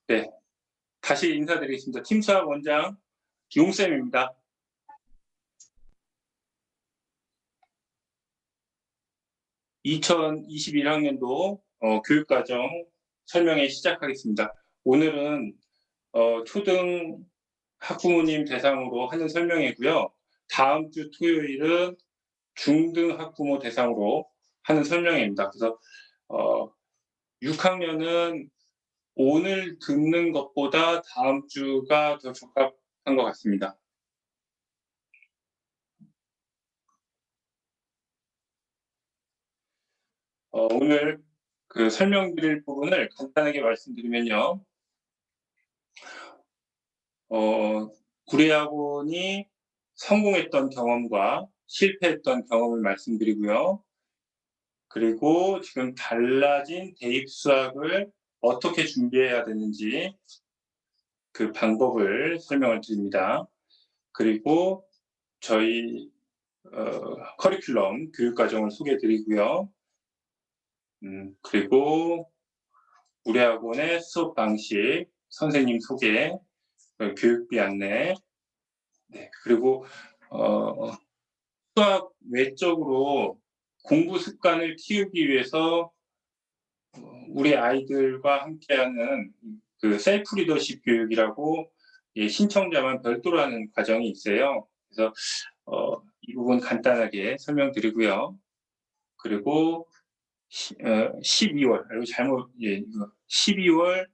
네, 다시 인사드리겠습니다. 팀수학 원장 용쌤입니다. (2021학년도) 교육과정 설명회 시작하겠습니다. 오늘은 초등 학부모님 대상으로 하는 설명회고요. 다음 주 토요일은 중등 학부모 대상으로 하는 설명회입니다. 그래서 6학년은 오늘 듣는 것보다 다음 주가 더 적합한 것 같습니다. 오늘 설명드릴 부분을 간단하게 말씀드리면요. 구례학원이 성공했던 경험과 실패했던 경험을 말씀드리고요. 그리고 지금 달라진 대입 수학을 어떻게 준비해야 되는지 그 방법을 설명을 드립니다. 그리고 저희 커리큘럼 교육과정을 소개해 드리고요. 그리고 우리 학원의 수업 방식, 선생님 소개, 교육비 안내, 네, 그리고 수학 외적으로 공부 습관을 키우기 위해서 우리 아이들과 함께하는 그 셀프 리더십 교육이라고 신청자만 별도로 하는 과정이 있어요. 그래서 이 부분 간단하게 설명드리고요. 그리고 12월, 12월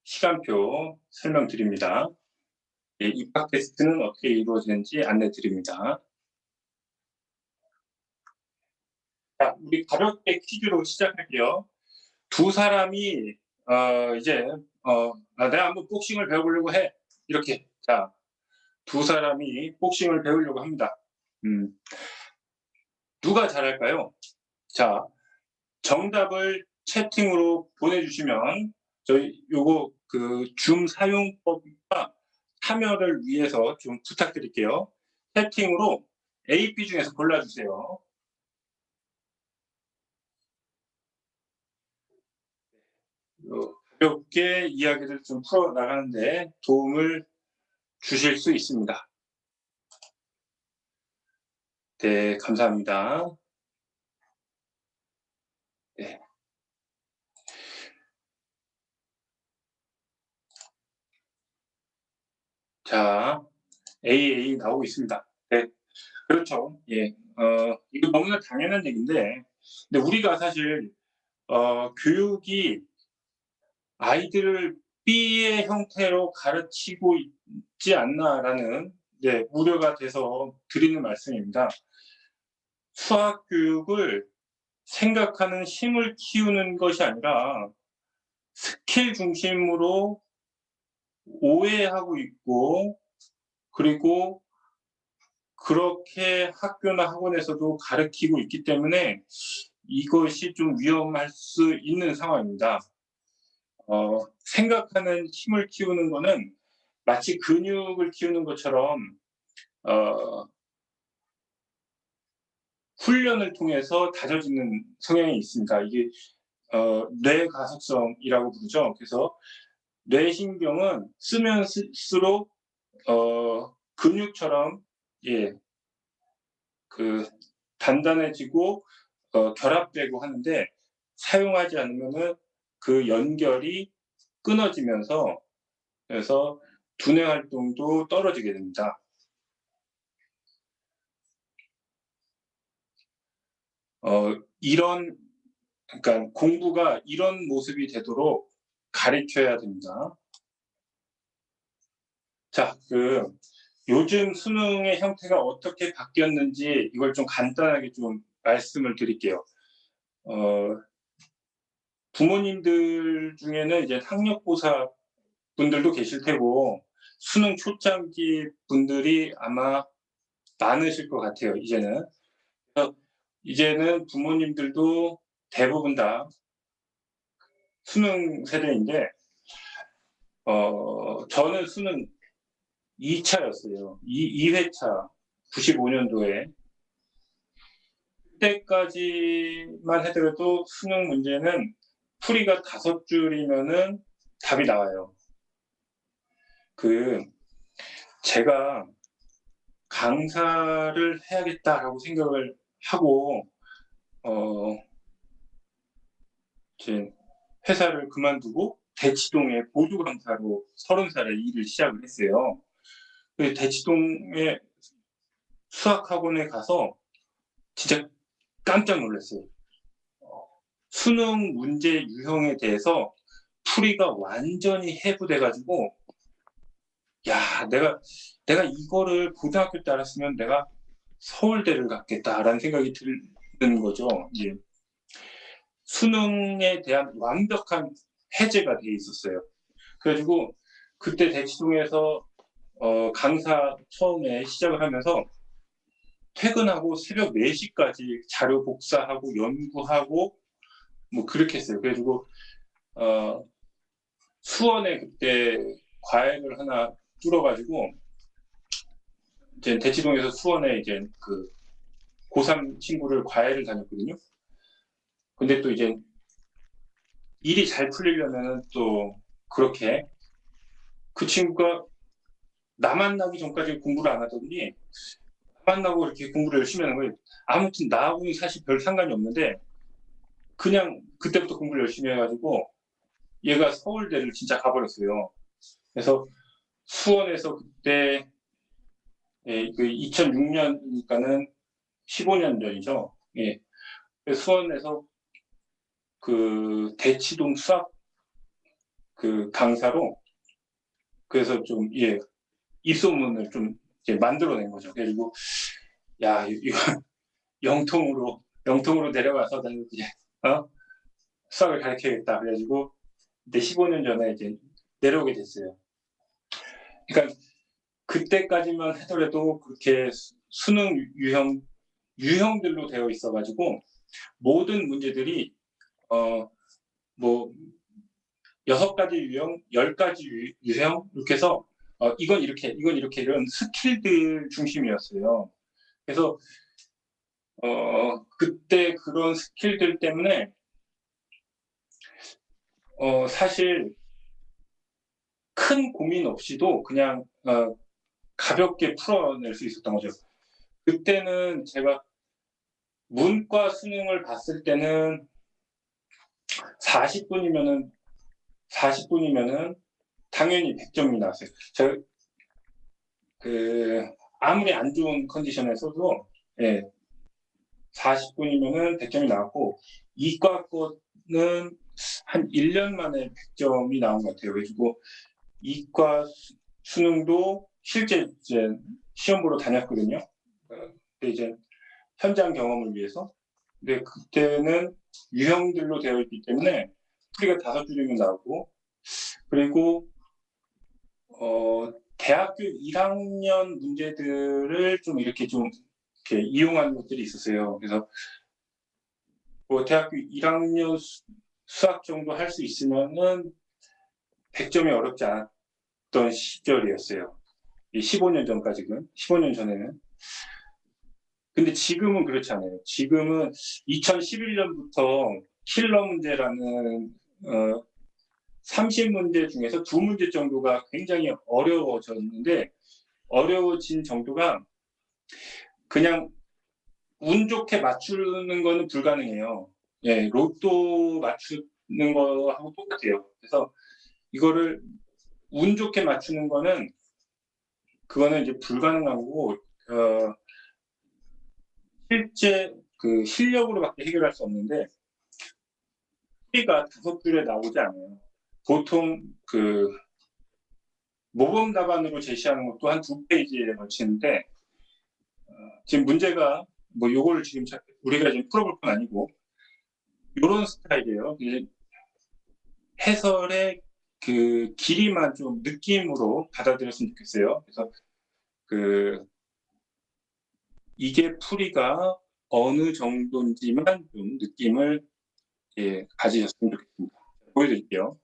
시간표 설명드립니다. 입학 테스트는 어떻게 이루어지는지 안내드립니다. 자, 우리 가볍게 퀴즈로 시작할게요. 두 사람이 이제 내가 한번 복싱을 배워보려고 해. 이렇게. 자, 두 사람이 복싱을 배우려고 합니다. 누가 잘할까요? 자, 정답을 채팅으로 보내주시면 저희 요거 그 줌 사용법과 참여를 위해서 좀 부탁드릴게요. 채팅으로 A, B 중에서 골라주세요. 가볍게 이야기를 좀 풀어나가는데 도움을 주실 수 있습니다. 네, 감사합니다. 네. 자, AA 나오고 있습니다. 네, 그렇죠. 예, 이거 너무나 당연한 얘기인데, 근데 우리가 사실 교육이 아이들을 B의 형태로 가르치고 있지 않나라는 우려가 돼서 드리는 말씀입니다. 수학 교육을 생각하는 힘을 키우는 것이 아니라 스킬 중심으로 오해하고 있고, 그리고 그렇게 학교나 학원에서도 가르치고 있기 때문에 이것이 좀 위험할 수 있는 상황입니다. 생각하는 힘을 키우는 거는 마치 근육을 키우는 것처럼 훈련을 통해서 다져지는 성향이 있습니다. 이게 뇌가속성이라고 부르죠. 그래서 뇌신경은 쓰면 쓸수록 근육처럼 단단해지고 결합되고 하는데, 사용하지 않으면은 그 연결이 끊어지면서 그래서 두뇌 활동도 떨어지게 됩니다. 그러니까 공부가 이런 모습이 되도록 가르쳐야 됩니다. 자, 요즘 수능의 형태가 어떻게 바뀌었는지 이걸 좀 간단하게 좀 말씀을 드릴게요. 부모님들 중에는 이제 학력고사 분들도 계실 테고 수능 초창기 분들이 아마 많으실 것 같아요. 이제는 부모님들도 대부분 다 수능 세대인데 저는 수능 2차였어요. 2회차 95년도에. 그때까지만 하더라도 수능 문제는 풀이가 5줄이면은 답이 나와요. 제가 강사를 해야겠다라고 생각을 하고 이제 회사를 그만두고 대치동에 보조 강사로 30살에 일을 시작을 했어요. 대치동에 수학학원에 가서 진짜 깜짝 놀랐어요. 수능 문제 유형에 대해서 풀이가 완전히 해부돼가지고, 야, 내가 이거를 고등학교 때 알았으면 내가 서울대를 갔겠다라는 생각이 드는 거죠. 예. 수능에 대한 완벽한 해제가 돼 있었어요. 그래가지고 그때 대치동에서 강사 처음에 시작을 하면서 퇴근하고 새벽 4시까지 자료 복사하고 연구하고 뭐 그렇게 했어요. 그래가지고 수원에 그때 과외를 하나 뚫어가지고 이제 대치동에서 수원에 이제 그 고3 친구를 과외를 다녔거든요. 근데 또 이제 일이 잘 풀리려면 또 그렇게 그 친구가 나 만나기 전까지 공부를 안 하더니 나 만나고 이렇게 공부를 열심히 하는 거예요. 아무튼 나하고는 사실 별 상관이 없는데 그냥 그때부터 공부를 열심히 해가지고 얘가 서울대를 진짜 가버렸어요. 그래서 수원에서 그때 그 2006년이니까는 15년 전이죠. 예. 수원에서 그 대치동 수학 그 강사로 그래서 좀 입소문을 좀 이제 만들어낸 거죠. 그리고 야 이거 영통으로 내려가서 나는 이제 수학을 가르쳐야겠다. 그래가지고 그때 15년 전에 이제 내려오게 됐어요. 그러니까 그때까지만 하더라도 그렇게 수능 유형들로 되어 있어가지고 모든 문제들이 뭐 6가지 유형, 10가지 유형 이렇게 해서 이건 이렇게 이런 스킬들 중심이었어요. 그래서 그때 그런 스킬들 때문에 사실 큰 고민 없이도 그냥 가볍게 풀어낼 수 있었던 거죠. 그때는 제가 문과 수능을 봤을 때는 40분이면은 당연히 100점이 나왔어요. 제가 아무리 안 좋은 컨디션에서도 40분이면은 100점이 나왔고 이과 거는 한 1년 만에 100점이 나온 것 같아요. 그래가지고 이과 수능도 실제 이제 시험 보러 다녔거든요. 근데 이제 현장 경험을 위해서. 근데 그때는 유형들로 되어 있기 때문에 풀이가 5줄이면 나오고 그리고 대학교 1학년 문제들을 좀 이렇게 이용하는 것들이 있었어요. 그래서 뭐 대학교 1학년 수학 정도 할 수 있으면은 100점이 어렵지 않았던 시절이었어요. 15년 전에는. 근데 지금은 그렇지 않아요. 지금은 2011년부터 킬러 문제라는 30문제 중에서 2문제 정도가 굉장히 어려워졌는데 어려워진 정도가 그냥 운 좋게 맞추는 거는 불가능해요. 예, 로또 맞추는 거하고 똑같아요. 그래서 이거를 운 좋게 맞추는 거는 그거는 이제 불가능하고 실제 그 실력으로밖에 해결할 수 없는데 풀이가 5줄에 나오지 않아요. 보통 그 모범 답안으로 제시하는 것도 한 2페이지에 걸치는데 지금 문제가 뭐 요걸 지금 우리가 지금 풀어볼 건 아니고 이런 스타일이에요. 해설의 그 길이만 좀 느낌으로 받아들였으면 좋겠어요. 그래서 이게 풀이가 어느 정도인지만 좀 느낌을 가지셨으면 좋겠습니다. 보여드릴게요.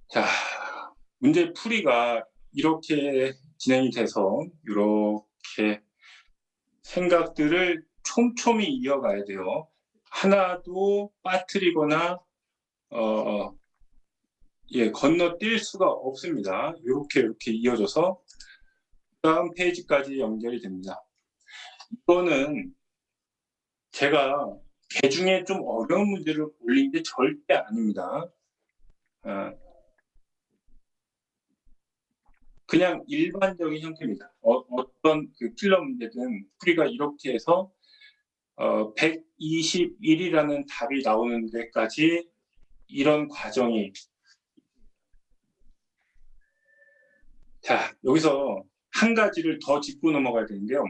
자, 문제 풀이가 이렇게 진행이 돼서 이렇게 생각들을 촘촘히 이어가야 돼요. 하나도 빠뜨리거나 건너뛸 수가 없습니다. 이렇게 이어져서 다음 페이지까지 연결이 됩니다. 이거는 제가 개중에 좀 어려운 문제를 올린 게 절대 아닙니다. 그냥 일반적인 형태입니다. 어떤 그 킬러 문제든 풀이가 이렇게 해서 121이라는 답이 나오는 데까지 이런 과정이. 자, 여기서 한 가지를 더 짚고 넘어가야 되는데요.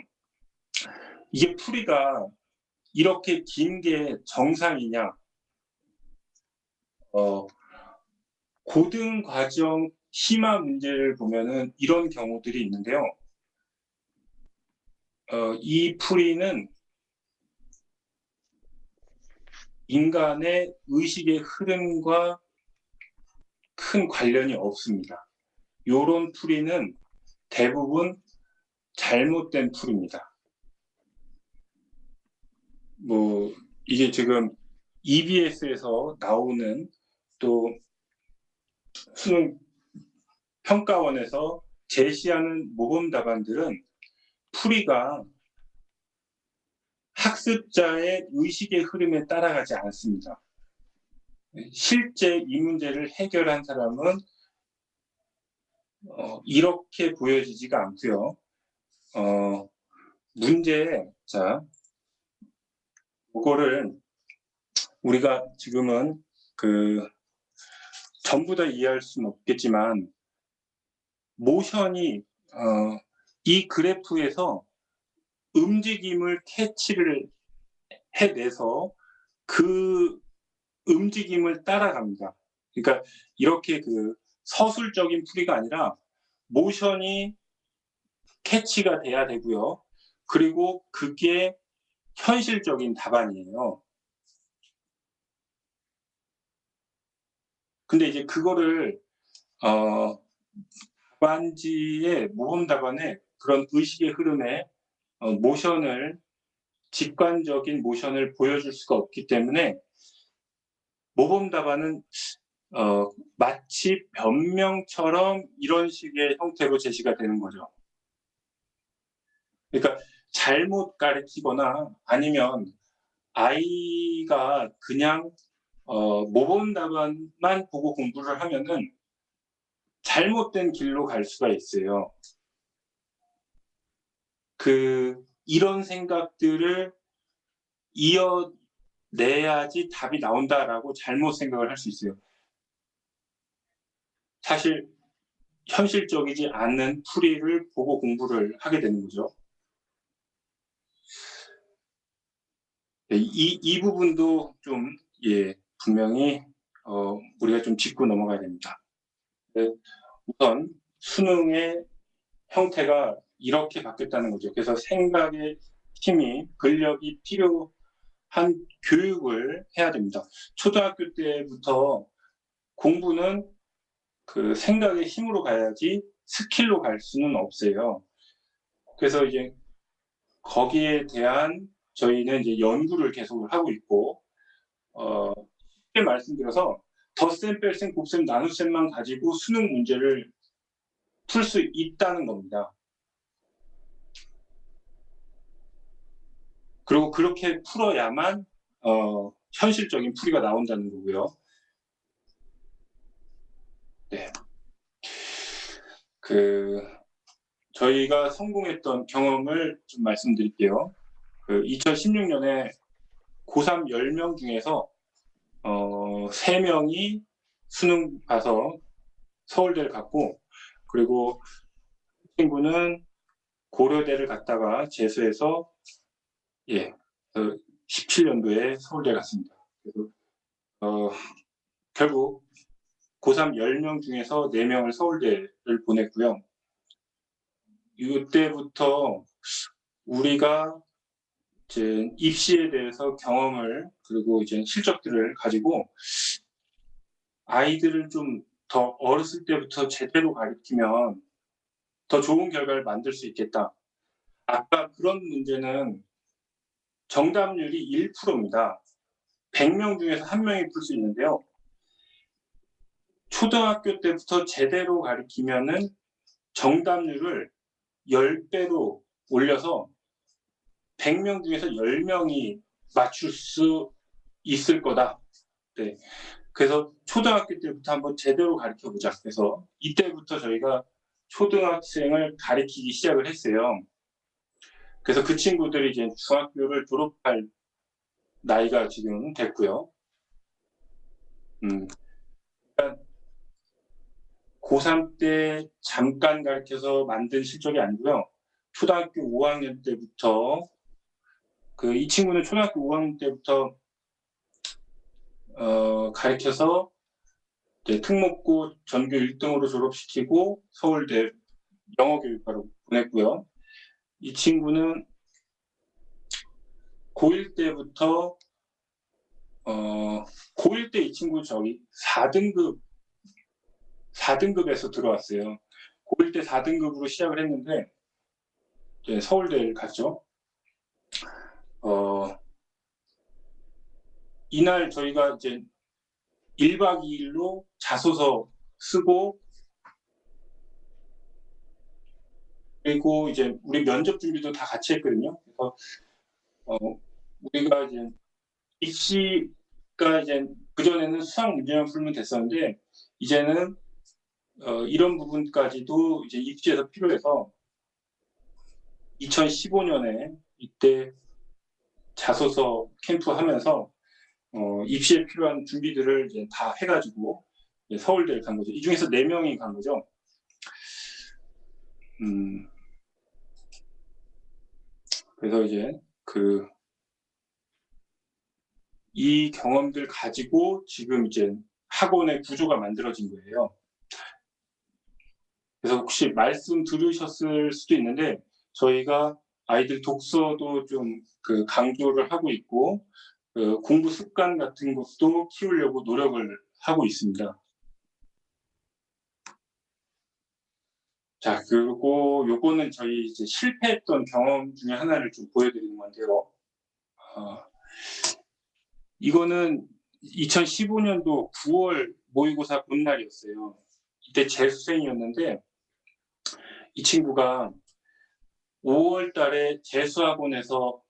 이게 풀이가 이렇게 긴 게 정상이냐? 고등 과정 심화 문제를 보면은 이런 경우들이 있는데요. 이 풀이는 인간의 의식의 흐름과 큰 관련이 없습니다. 요런 풀이는 대부분 잘못된 풀입니다. 이게 지금 EBS에서 나오는 또 수능 평가원에서 제시하는 모범 답안들은 풀이가 학습자의 의식의 흐름에 따라가지 않습니다. 실제 이 문제를 해결한 사람은 이렇게 보여지지가 않고요. 그거를 우리가 지금은 전부 다 이해할 수는 없겠지만 모션이 이 그래프에서 움직임을 캐치를 해내서 그 움직임을 따라갑니다. 그러니까 이렇게 서술적인 풀이가 아니라 모션이 캐치가 돼야 되고요. 그리고 그게 현실적인 답안이에요. 근데 이제 그거를 답안지의 모범 답안에 그런 의식의 흐름에 모션을 직관적인 모션을 보여줄 수가 없기 때문에 모범 답안은 마치 변명처럼 이런 식의 형태로 제시가 되는 거죠. 그러니까 잘못 가르치거나 아니면 아이가 그냥 모범 답안만 보고 공부를 하면은 잘못된 길로 갈 수가 있어요. 이런 생각들을 이어내야지 답이 나온다라고 잘못 생각을 할 수 있어요. 사실 현실적이지 않는 풀이를 보고 공부를 하게 되는 거죠. 이 부분도 좀 분명히 우리가 좀 짚고 넘어가야 됩니다. 우선 수능의 형태가 이렇게 바뀌었다는 거죠. 그래서 생각의 힘이, 근력이 필요한 교육을 해야 됩니다. 초등학교 때부터 공부는 생각의 힘으로 가야지 스킬로 갈 수는 없어요. 그래서 이제 거기에 대한 저희는 이제 연구를 계속 하고 있고, 쉽게 말씀드려서 덧셈, 뺄셈, 곱셈, 나눗셈만 가지고 수능 문제를 풀 수 있다는 겁니다. 그리고 그렇게 풀어야만 현실적인 풀이가 나온다는 거고요. 네. 저희가 성공했던 경험을 좀 말씀드릴게요. 2016년에 고3 10명 중에서 3명이 수능 봐서 서울대를 갔고, 그리고 친구는 고려대를 갔다가 재수해서 17년도에 서울대 갔습니다. 그래서 결국 고3 10명 중에서 4명을 서울대를 보냈고요. 이때부터 우리가 이제 입시에 대해서 경험을, 그리고 이제 실적들을 가지고 아이들을 좀 더 어렸을 때부터 제대로 가르치면 더 좋은 결과를 만들 수 있겠다. 아까 그런 문제는 정답률이 1%입니다. 100명 중에서 1명이 풀 수 있는데요. 초등학교 때부터 제대로 가르치면은 정답률을 10배로 올려서 100명 중에서 10명이 맞출 수 있을 거다. 네. 그래서 초등학교 때부터 한번 제대로 가르쳐 보자. 그래서 이때부터 저희가 초등학생을 가르치기 시작을 했어요. 그래서 그 친구들이 이제 중학교를 졸업할 나이가 지금 됐고요. 그러니까 고3 때 잠깐 가르쳐서 만든 실적이 아니고요. 초등학교 5학년 때부터 이 친구는 초등학교 5학년 때부터 가르쳐서 특목고 전교 1등으로 졸업시키고 서울대 영어교육과로 보냈고요. 이 친구는 고1 때부터 고1 때 이 친구 저기 4등급에서 들어왔어요. 고1 때 4등급으로 시작을 했는데 이제 서울대를 갔죠. 이날 저희가 이제 1박 2일로 자소서 쓰고 그리고 이제 우리 면접 준비도 다 같이 했거든요. 그래서 우리가 이제 입시가 이제 그전에는 수학 문제만 풀면 됐었는데 이제는 이런 부분까지도 이제 입시에서 필요해서 2015년에 이때 자소서 캠프 하면서 입시에 필요한 준비들을 이제 다 해가지고 이제 서울대를 간 거죠. 이 중에서 4명이 간 거죠. 그래서 이제 이 경험들 가지고 지금 이제 학원의 구조가 만들어진 거예요. 그래서 혹시 말씀 들으셨을 수도 있는데 저희가 아이들 독서도 좀 강조를 하고 있고 공부 습관 같은 것도 키우려고 노력을 하고 있습니다. 자, 그리고 요거는 저희 이제 실패했던 경험 중에 하나를 좀 보여드리는 건데요. 이거는 2015년도 9월 모의고사 본날이었어요. 이때 재수생이었는데 이 친구가 5월 달에 재수학원에서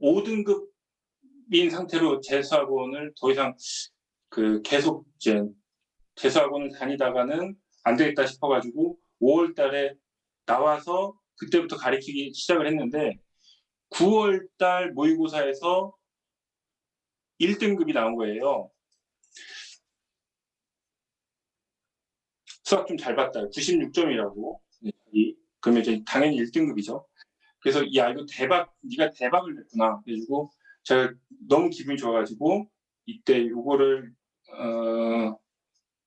5등급인 상태로 재수학원을 더 이상 계속 이제 재수학원을 다니다가는 안 되겠다 싶어가지고 5월 달에 나와서 그때부터 가르치기 시작을 했는데 9월 달 모의고사에서 1등급이 나온 거예요. 수학 좀 잘 봤다. 96점이라고. 그러면 이제 당연히 1등급이죠. 그래서 야 이거 대박, 네가 대박을 냈구나. 그래가지고 제가 너무 기분이 좋아가지고 이때 요거를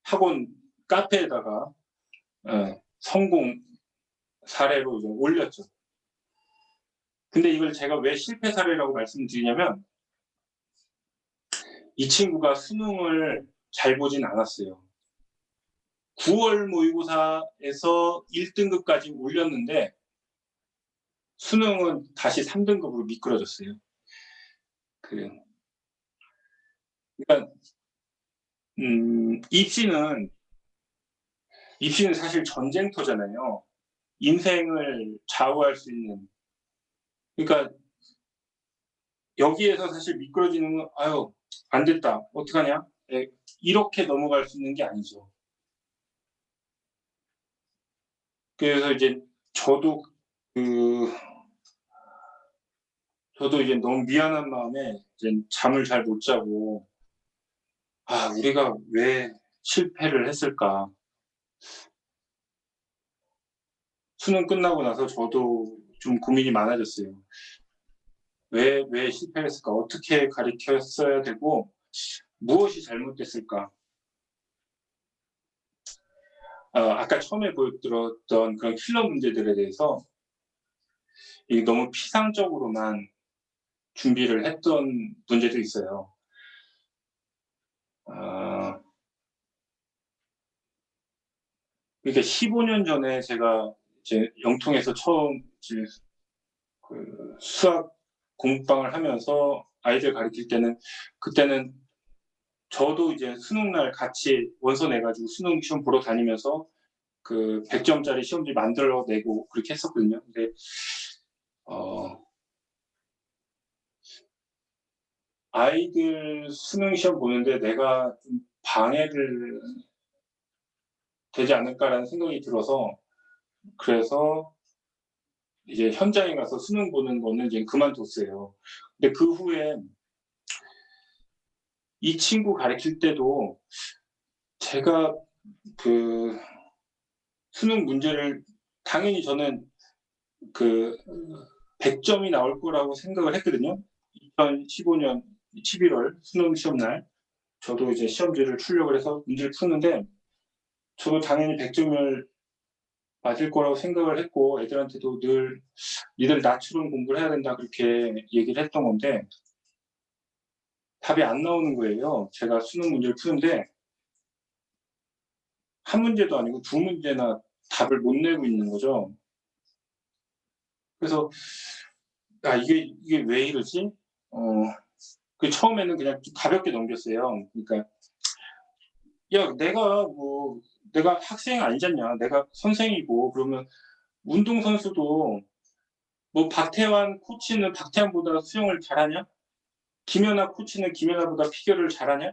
학원 카페에다가 성공 사례로 좀 올렸죠. 근데 이걸 제가 왜 실패 사례라고 말씀드리냐면 이 친구가 수능을 잘 보진 않았어요. 9월 모의고사에서 1등급까지 올렸는데 수능은 다시 3등급으로 미끄러졌어요. 그러니까 입시는 사실 전쟁터잖아요. 인생을 좌우할 수 있는. 그러니까 여기에서 사실 미끄러지는 건 아유 안 됐다 어떡하냐 이렇게 넘어갈 수 있는 게 아니죠. 그래서 이제 저도 이제 너무 미안한 마음에 이제 잠을 잘 못 자고 우리가 왜 실패를 했을까. 수능 끝나고 나서 저도 좀 고민이 많아졌어요. 왜 실패를 했을까? 어떻게 가르쳤어야 되고 무엇이 잘못됐을까? 아까 처음에 보여드렸던 그런 킬러 문제들에 대해서 너무 피상적으로만 준비를 했던 문제도 있어요. 그러니까 15년 전에 제가 이제 영통에서 처음 이제 수학 공부방을 하면서 아이들 가르칠 때는 그때는 저도 이제 수능날 같이 원서 내가지고 수능 시험 보러 다니면서 그 100점짜리 시험지 만들어내고 그렇게 했었거든요. 근데 아이들 수능 시험 보는데 내가 좀 방해를 되지 않을까라는 생각이 들어서, 그래서 이제 현장에 가서 수능 보는 거는 이제 그만뒀어요. 근데 그 후에 이 친구 가르칠 때도 제가 그 수능 문제를 당연히 저는 그 100점이 나올 거라고 생각을 했거든요. 2015년 11월 수능 시험 날 저도 이제 시험지를 출력을 해서 문제를 푸는데 저도 당연히 100점을 맞을 거라고 생각을 했고, 애들한테도 늘 "니들 나처럼 공부를 해야 된다." 그렇게 얘기를 했던 건데 답이 안 나오는 거예요. 제가 수능 문제를 푸는데 한 문제도 아니고 두 문제나 답을 못 내고 있는 거죠. 그래서 '아 이게 왜 이러지?' 어 처음에는 그냥 좀 가볍게 넘겼어요. 그러니까 "야 내가 학생이 아니잖냐. 내가 선생이고, 그러면 운동선수도 뭐 박태환 코치는 박태환보다 수영을 잘하냐? 김연아 코치는 김연아보다 피겨를 잘하냐?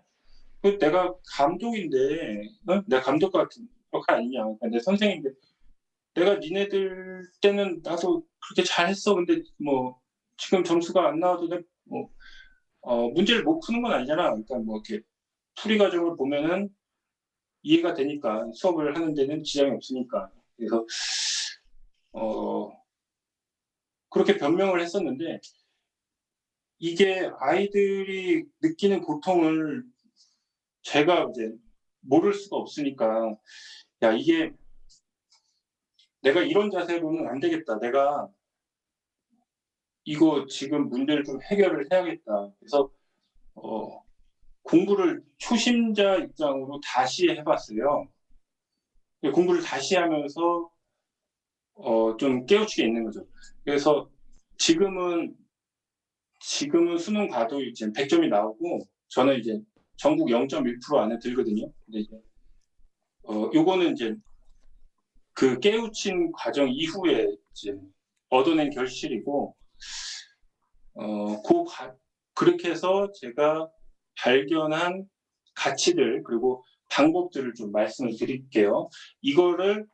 그 내가 감독인데, 내가 감독 같은 역할 아니냐. 그러니까 내 선생인데 내가 니네들 때는 나도 그렇게 잘했어. 근데 뭐 지금 점수가 안 나와도 뭐 문제를 못 푸는 건 아니잖아. 그러니까 뭐 이렇게 풀이 과정을 보면은 이해가 되니까 수업을 하는 데는 지장이 없으니까." 그래서 어 그렇게 변명을 했었는데 이게 아이들이 느끼는 고통을 제가 이제 모를 수가 없으니까 '야 이게 내가 이런 자세로는 안 되겠다. 내가 이거 지금 문제를 좀 해결을 해야겠다.' 그래서 어 공부를 초심자 입장으로 다시 해 봤어요. 공부를 다시 하면서 좀 깨우치게 있는 거죠. 그래서 지금은 수능 봐도 이제 100 점이 나오고 저는 이제 전국 0.1% 안에 들거든요. 근데 이제 요거는 이제 그 깨우친 과정 이후에 이제 얻어낸 결실이고, 고 과 그렇게 해서 제가 발견한 가치들 그리고 방법들을 좀 말씀을 드릴게요. 이거를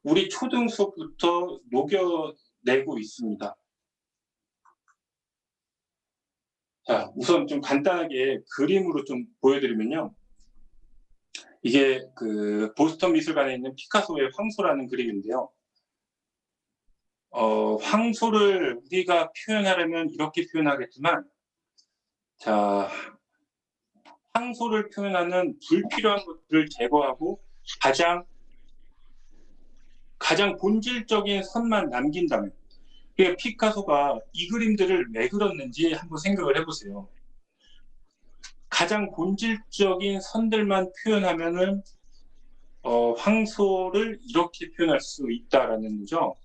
우리 초등 수업부터 녹여내고 있습니다. 자, 우선 좀 간단하게 그림으로 좀 보여드리면요. 이게 그 보스턴 미술관에 있는 피카소의 황소라는 그림인데요. 황소를 우리가 표현하려면 이렇게 표현하겠지만, 자, 황소를 표현하는 불필요한 것들을 제거하고 가장 본질적인 선만 남긴다면, 그러니까 피카소가 이 그림들을 왜 그렸는지 한번 생각을 해보세요. 가장 본질적인 선들만 표현하면은 황소를 이렇게 표현할 수 있다라는 거죠.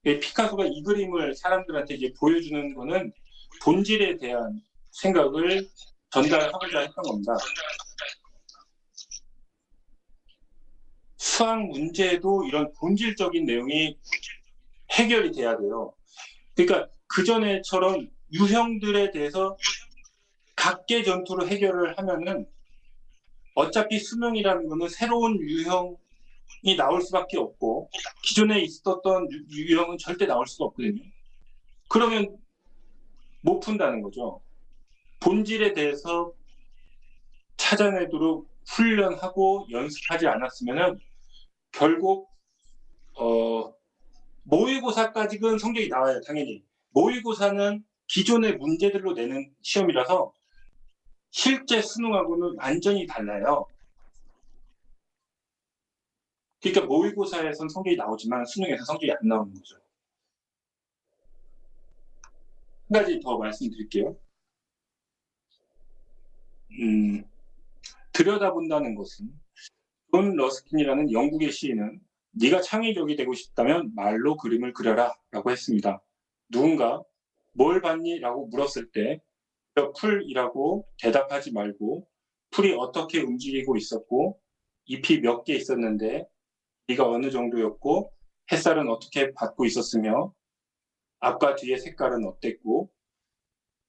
피카소가 이 그림을 사람들한테 이제 보여주는 거는 본질에 대한 생각을 전달하고자 했던 겁니다. 수학 문제도 이런 본질적인 내용이 해결이 돼야 돼요. 그러니까 그전에처럼 유형들에 대해서 각계 전투로 해결을 하면은 어차피 수능이라는 거는 새로운 유형이 나올 수밖에 없고 기존에 있었던 유형은 절대 나올 수가 없거든요. 그러면 못 푼다는 거죠. 본질에 대해서 찾아내도록 훈련하고 연습하지 않았으면은 결국 모의고사까지는 성적이 나와요, 당연히. 모의고사는 기존의 문제들로 내는 시험이라서 실제 수능하고는 완전히 달라요. 그러니까 모의고사에선 성적이 나오지만 수능에서 성적이 안 나오는 거죠. 한 가지 더 말씀드릴게요. 들여다본다는 것은, 존 러스킨이라는 영국의 시인은 "네가 창의적이 되고 싶다면 말로 그림을 그려라 라고 했습니다. 누군가 뭘 봤니? 라고 물었을 때 몇 풀이라고 대답하지 말고 풀이 어떻게 움직이고 있었고 잎이 몇 개 있었는데 비가 어느 정도였고 햇살은 어떻게 받고 있었으며 앞과 뒤의 색깔은 어땠고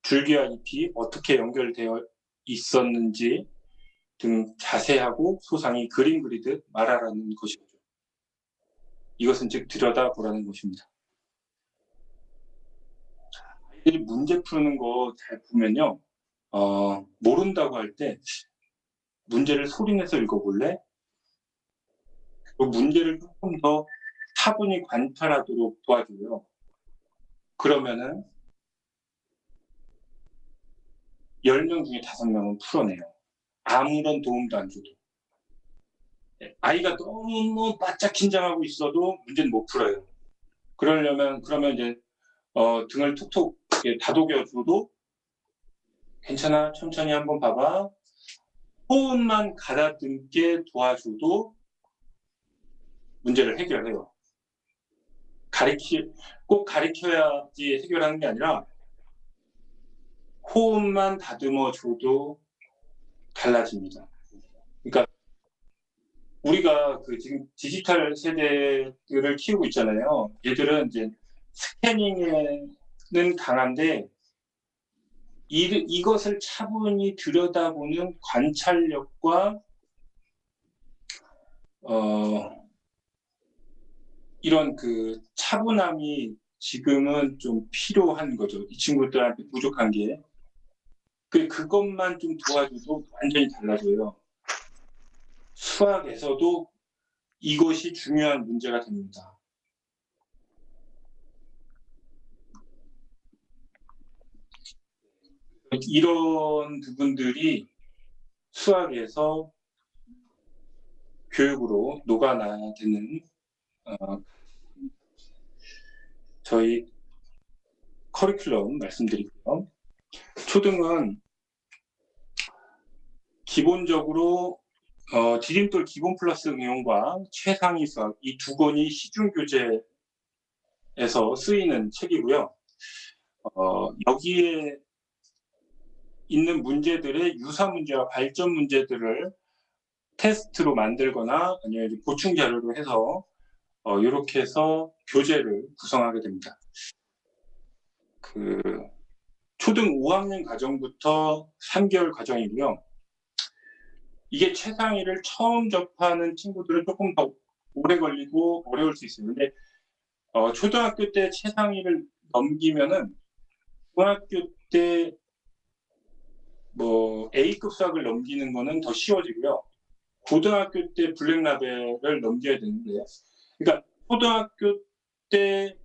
줄기와 잎이 어떻게 연결되어 있었는지 등 자세하고 소상히 그림 그리듯 말하라는 것이죠. 이것은 즉 들여다보라는 것입니다. 아이들이 문제 푸는 거 잘 보면요. 모른다고 할 때 문제를 소리내서 읽어볼래? 그 문제를 조금 더 차분히 관찰하도록 도와줘요. 그러면은 10명 중에 5명은 풀어내요. 아무런 도움도 안 줘도. 아이가 너무 바짝 긴장하고 있어도 문제는 못 풀어요. 그러면 이제 등을 툭툭 다독여줘도 괜찮아, 천천히 한번 봐봐. 호흡만 가다듬게 도와줘도 문제를 해결해요. 꼭 가르쳐야지 해결하는 게 아니라 호흡만 다듬어줘도 달라집니다. 그러니까 우리가 지금 디지털 세대들을 키우고 있잖아요. 얘들은 이제 스캐닝에는 강한데 이것을 차분히 들여다보는 관찰력과 이런 차분함이 지금은 좀 필요한 거죠. 이 친구들한테 부족한 게. 그것만 좀 도와줘도 완전히 달라져요. 수학에서도 이것이 중요한 문제가 됩니다. 이런 부분들이 수학에서 교육으로 녹아나야 되는 저희 커리큘럼 말씀드리고요. 초등은 기본적으로 디딤돌 기본 플러스 응용과 최상위 수학 이 두 권이 시중교재에서 쓰이는 책이고요. 여기에 있는 문제들의 유사 문제와 발전 문제들을 테스트로 만들거나 아니면 보충 자료로 해서 이렇게 해서 교재를 구성하게 됩니다. 초등 5학년 과정부터 3개월 과정이고요. 이게 최상위를 처음 접하는 친구들은 조금 더 오래 걸리고 어려울 수 있어요. 근데 초등학교 때 최상위를 넘기면은 중학교 때 A급 수학을 넘기는 거는 더 쉬워지고요. 고등학교 때 블랙라벨을 넘겨야 되는데, 그러니까 초등학교 때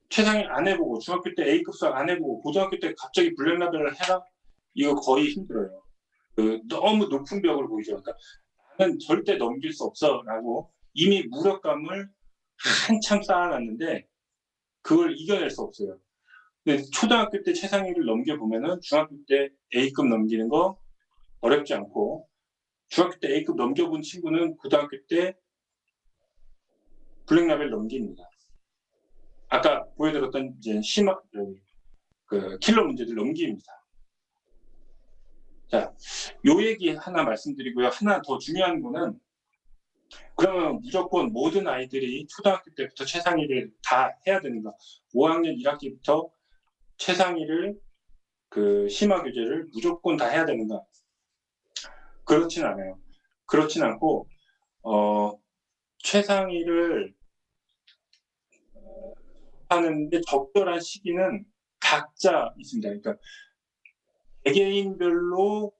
최상위 안 해보고 중학교 때 A급 수학 안 해보고 고등학교 때 갑자기 블랙라벨을 해라? 이거 거의 힘들어요. 너무 높은 벽을 보이죠. 그러니까 나는 절대 넘길 수 없어 라고 이미 무력감을 한참 쌓아놨는데 그걸 이겨낼 수 없어요. 근데 초등학교 때 최상위를 넘겨보면은 중학교 때 A급 넘기는 거 어렵지 않고 중학교 때 A급 넘겨본 친구는 고등학교 때 블랙라벨 넘깁니다. 아까 보여드렸던 이제 킬러 문제들 넘깁니다. 자, 요 얘기 하나 말씀드리고요. 하나 더 중요한 거는 그러면 무조건 모든 아이들이 초등학교 때부터 최상위를 다 해야 되는가? 5학년 1학기부터 최상위를 심화 교재를 무조건 다 해야 되는가? 그렇진 않아요. 그렇진 않고 최상위를 하는데 적절한 시기는 각자 있습니다. 그러니까 개개인별로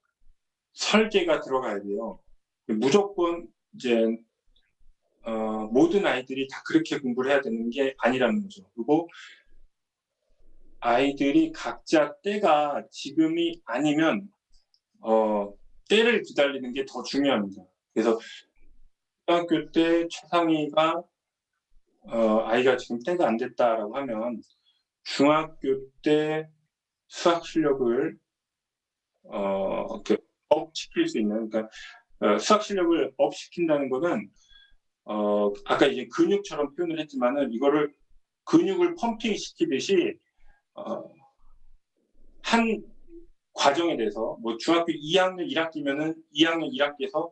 설계가 들어가야 돼요. 무조건 이제 모든 아이들이 다 그렇게 공부를 해야 되는 게 아니라는 거죠. 그리고 아이들이 각자 때가 지금이 아니면 때를 기다리는 게 더 중요합니다. 그래서 초등학교 때 최상위가 아이가 지금 때가 안 됐다라고 하면 중학교 때 수학 실력을 업시킬 수 있는, 그러니까 수학 실력을 업시킨다는 거는 아까 이제 근육처럼 표현을 했지만은 이거를 근육을 펌핑 시키듯이 한 과정에 대해서 뭐 중학교 2학년 1학기면은 2학년 1학기에서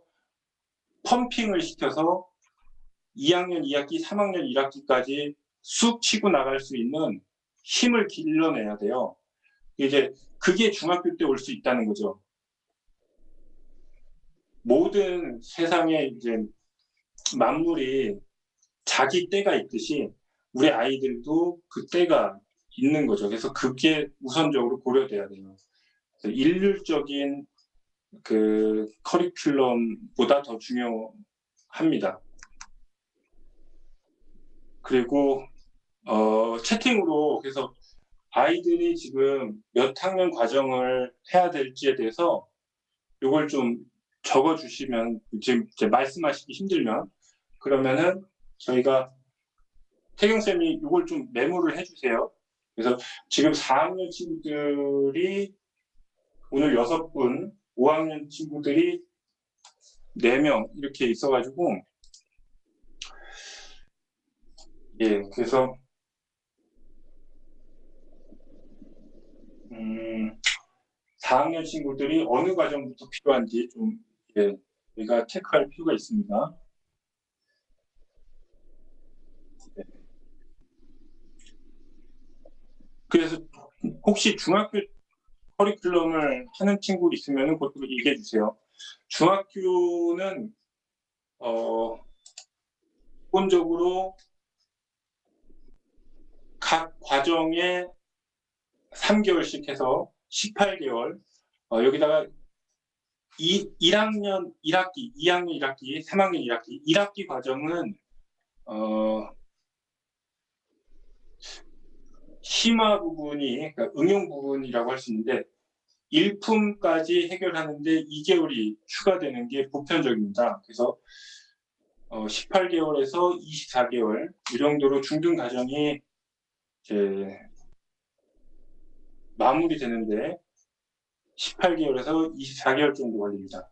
펌핑을 시켜서 2학년 2학기, 3학년 1학기까지 쑥 치고 나갈 수 있는 힘을 길러내야 돼요. 이제 그게 중학교 때 올 수 있다는 거죠. 모든 세상에 이제 만물이 자기 때가 있듯이 우리 아이들도 그 때가 있는 거죠. 그래서 그게 우선적으로 고려돼야 돼요. 일률적인 그 커리큘럼보다 더 중요합니다. 그리고 채팅으로 그래서 아이들이 지금 몇 학년 과정을 해야 될지에 대해서 이걸 좀 적어주시면 지금 이제 말씀하시기 힘들면 그러면은 저희가 태경쌤이 이걸 좀 메모를 해주세요. 그래서 지금 4학년 친구들이 오늘 6분, 5학년 친구들이 4명 이렇게 있어가지고 예, 그래서 4학년 친구들이 어느 과정부터 필요한지 좀 예, 우리가 체크할 필요가 있습니다. 네. 그래서 혹시 중학교 커리큘럼을 하는 친구 있으면 그것도 얘기해 주세요. 중학교는 기본적으로 각 과정에 3개월씩 해서 18개월 여기다가 1학년 1학기, 2학년 1학기, 3학년 1학기, 1학기 과정은 심화 부분이 그러니까 응용 부분이라고 할 수 있는데 일품까지 해결하는데 2개월이 추가되는 게 보편적입니다. 그래서 18개월에서 24개월 이 정도로 중등 과정이 이제 마무리되는데 18개월에서 24개월 정도 걸립니다.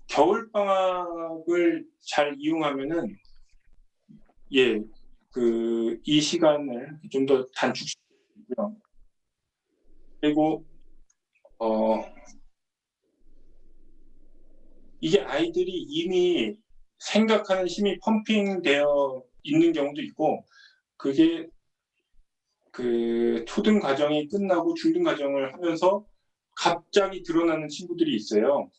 겨울 방학을 잘 이용하면은 예, 이 시간을 좀 더 단축시키고요. 그리고 이게 아이들이 이미 생각하는 힘이 펌핑되어 있는 경우도 있고 그게 그 초등 과정이 끝나고 중등 과정을 하면서 갑자기 드러나는 친구들이 있어요.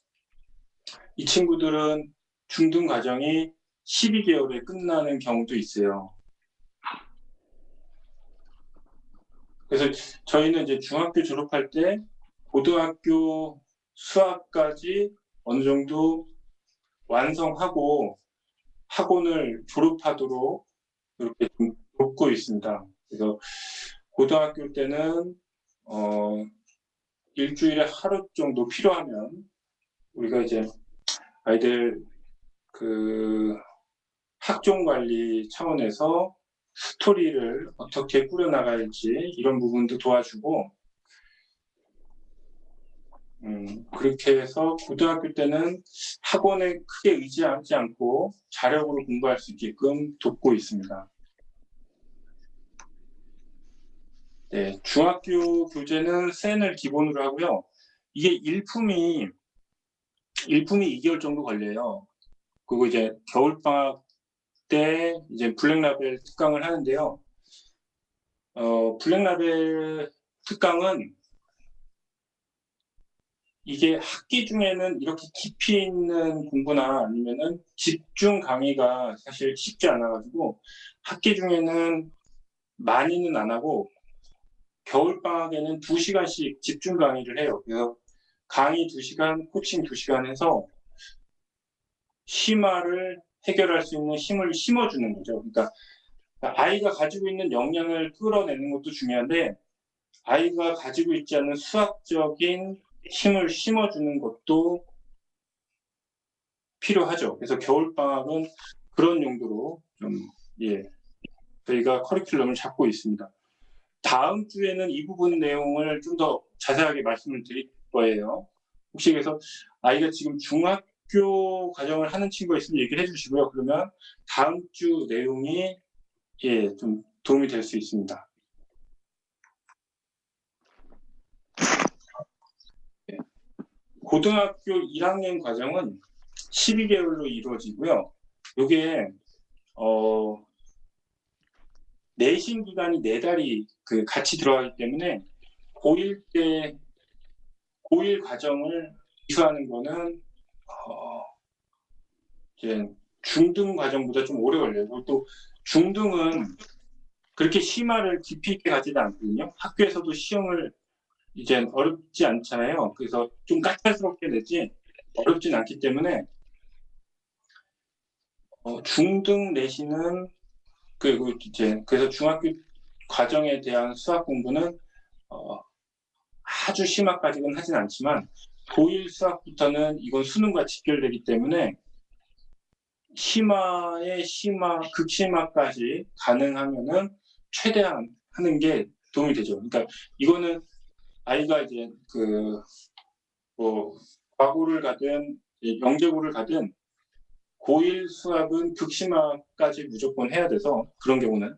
이 친구들은 중등 과정이 12개월에 끝나는 경우도 있어요. 그래서 저희는 이제 중학교 졸업할 때 고등학교 수학까지 어느 정도 완성하고 학원을 졸업하도록 이렇게 좀 돕고 있습니다. 그래서 고등학교 때는 일주일에 하루 정도 필요하면 우리가 이제 아이들 그 학종 관리 차원에서 스토리를 어떻게 꾸려나갈지 이런 부분도 도와주고 그렇게 해서 고등학교 때는 학원에 크게 의지하지 않고 자력으로 공부할 수 있게끔 돕고 있습니다. 네, 중학교 교재는 센을 기본으로 하고요. 이게 일품이 2개월 정도 걸려요. 그리고 이제 겨울방학 때 이제 블랙라벨 특강을 하는데요. 블랙라벨 특강은 이게 학기 중에는 이렇게 깊이 있는 공부나 아니면은 집중 강의가 사실 쉽지 않아가지고 학기 중에는 많이는 안 하고 겨울방학에는 2시간씩 집중 강의를 해요. 그래서 강의 2시간, 코칭 2시간 해서 심화를 해결할 수 있는 힘을 심어주는 거죠. 그러니까 아이가 가지고 있는 역량을 끌어내는 것도 중요한데 아이가 가지고 있지 않은 수학적인 힘을 심어주는 것도 필요하죠. 그래서 겨울방학은 그런 용도로 좀, 예, 저희가 커리큘럼을 잡고 있습니다. 다음 주에는 이 부분 내용을 좀 더 자세하게 말씀을 드릴 거예요. 혹시 그래서 아이가 지금 중학교 과정을 하는 친구가 있으면 얘기를 해주시고요. 그러면 다음 주 내용이 예, 좀 도움이 될 수 있습니다. 고등학교 1학년 과정은 12개월로 이루어지고요. 이게 내신 기간이 4달이 같이 들어가기 때문에 고1 때 고1 과정을 이수하는 거는 이제 중등 과정보다 좀 오래 걸려요. 또 중등은 그렇게 심화를 깊이 있게 가지도 않거든요. 학교에서도 시험을 이제 어렵지 않잖아요. 그래서 좀 까탈스럽게 내지 어렵진 않기 때문에 중등 내신은 그리고 이제 그래서 중학교 과정에 대한 수학 공부는 아주 심화까지는 하진 않지만 고1 수학부터는 이건 수능과 직결되기 때문에 심화의 심화, 극심화까지 가능하면은 최대한 하는 게 도움이 되죠. 그러니까 이거는 아이가 이제 과고를 가든 영재고를 가든 고1 수학은 극심화까지 무조건 해야 돼서 그런 경우는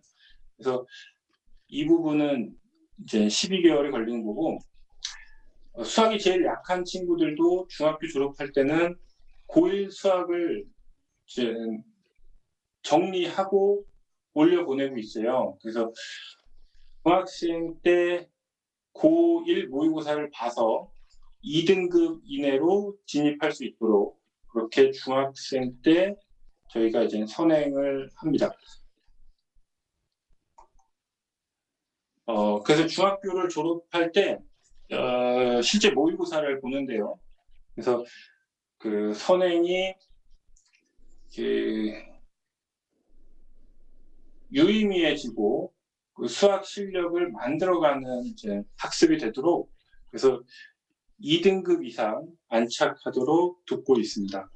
그래서 이 부분은 이제 12개월이 걸리는 거고 수학이 제일 약한 친구들도 중학교 졸업할 때는 고1 수학을 이제 정리하고 올려보내고 있어요. 그래서 중학생 때 고1 모의고사를 봐서 2등급 이내로 진입할 수 있도록 그렇게 중학생 때 저희가 이제 선행을 합니다. 그래서 중학교를 졸업할 때 실제 모의고사를 보는데요. 그래서 그 선행이 유의미해지고 그 수학 실력을 만들어가는 이제 학습이 되도록 그래서 2등급 이상 안착하도록 돕고 있습니다.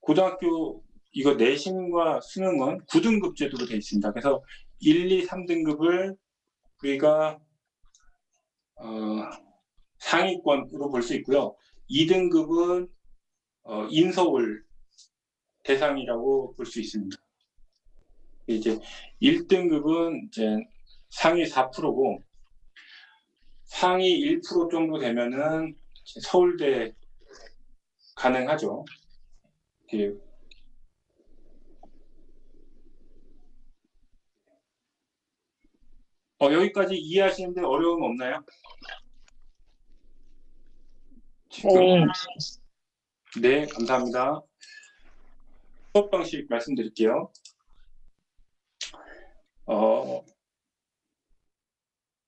고등학교 이거 내신과 수능은 9등급 제도로 되어 있습니다. 그래서 1, 2, 3등급을 우리가 상위권으로 볼 수 있고요. 2등급은 인서울 대상이라고 볼 수 있습니다. 이제 1등급은 이제 상위 4%고 상위 1% 정도 되면은 서울대 가능하죠. 여기까지 이해하시는데 어려움 없나요? 지금? 네, 감사합니다. 수업 방식 말씀드릴게요.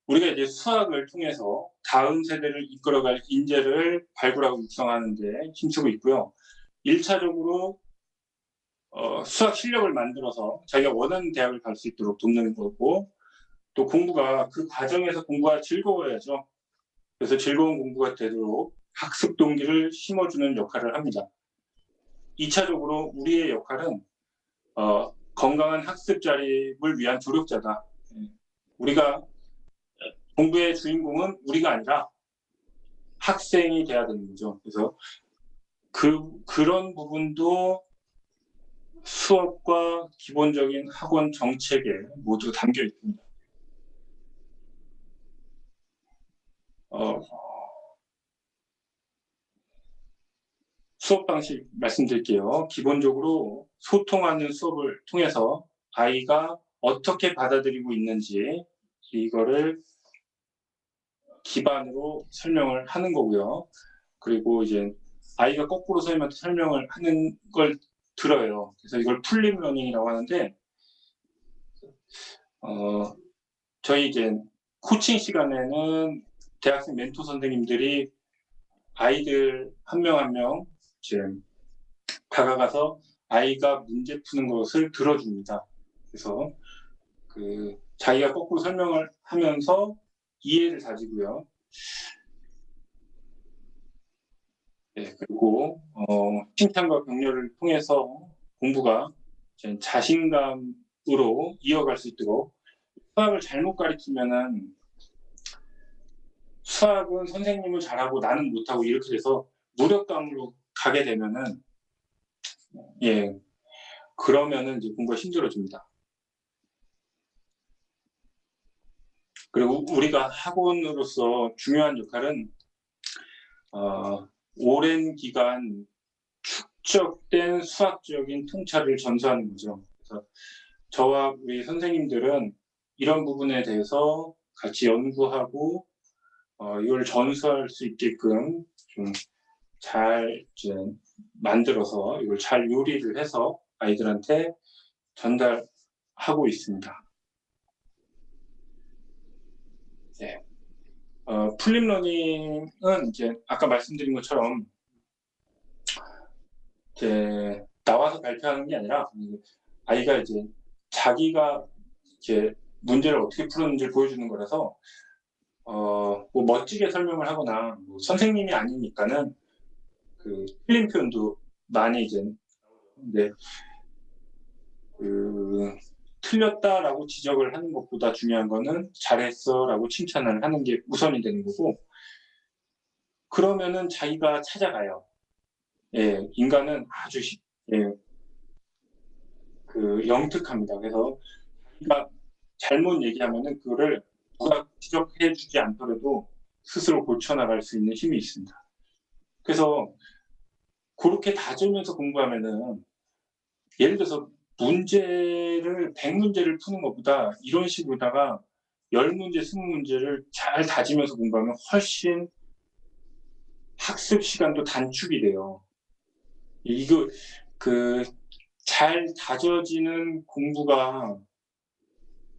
우리가 이제 수학을 통해서 다음 세대를 이끌어갈 인재를 발굴하고 육성하는 데 힘쓰고 있고요. 1차적으로 수학 실력을 만들어서 자기가 원하는 대학을 갈 수 있도록 돕는 거고 또 공부가 그 과정에서 공부가 즐거워야죠. 그래서 즐거운 공부가 되도록 학습 동기를 심어주는 역할을 합니다. 2차적으로 우리의 역할은 건강한 학습 자립을 위한 조력자다. 우리가 공부의 주인공은 우리가 아니라 학생이 돼야 되는 거죠. 그래서 그런 부분도 수업과 기본적인 학원 정책에 모두 담겨 있습니다. 수업 방식 말씀드릴게요. 기본적으로 소통하는 수업을 통해서 아이가 어떻게 받아들이고 있는지 이거를 기반으로 설명을 하는 거고요. 그리고 이제 아이가 거꾸로 선생님한테 설명을 하는 걸 들어요. 그래서 이걸 풀림 러닝이라고 하는데 저희 이제 코칭 시간에는 대학생 멘토 선생님들이 아이들 한 명 한 명 이제 다가가서 아이가 문제 푸는 것을 들어줍니다. 그래서 자기가 거꾸로 설명을 하면서 이해를 다지고요. 네, 그리고 칭찬과 격려를 통해서 공부가 자신감으로 이어갈 수 있도록 수학을 잘못 가르치면은 수학은 선생님은 잘하고 나는 못하고 이렇게 돼서 무력감으로 가게 되면은 그러면은 이제 공부가 힘들어집니다. 그리고 우리가 학원으로서 중요한 역할은 오랜 기간 축적된 수학적인 통찰을 전수하는 거죠. 그래서 저와 우리 선생님들은 이런 부분에 대해서 같이 연구하고 이걸 전수할 수 있게끔 좀 잘 만들어서 이걸 잘 요리를 해서 아이들한테 전달하고 있습니다. 네. 플립러닝은 이제 아까 말씀드린 것처럼 이제 나와서 발표하는 게 아니라 아이가 이제 자기가 이제 문제를 어떻게 푸는지를 보여주는 거라서 뭐 멋지게 설명을 하거나 뭐 선생님이 아니니까는 그 틀린 표현도 많이 이제 네, 틀렸다라고 지적을 하는 것보다 중요한 거는 잘했어라고 칭찬을 하는 게 우선이 되는 거고 그러면은 자기가 찾아가요. 예, 인간은 아주 영특합니다. 그래서 자기가 잘못 얘기하면은 그거를 누가 지적해주지 않더라도 스스로 고쳐나갈 수 있는 힘이 있습니다. 그래서 그렇게 다지면서 공부하면은 예를 들어서 문제를 100문제를 푸는 것보다 이런 식으로다가 10문제, 20문제를 잘 다지면서 공부하면 훨씬 학습 시간도 단축이 돼요. 이거 잘 다져지는 공부가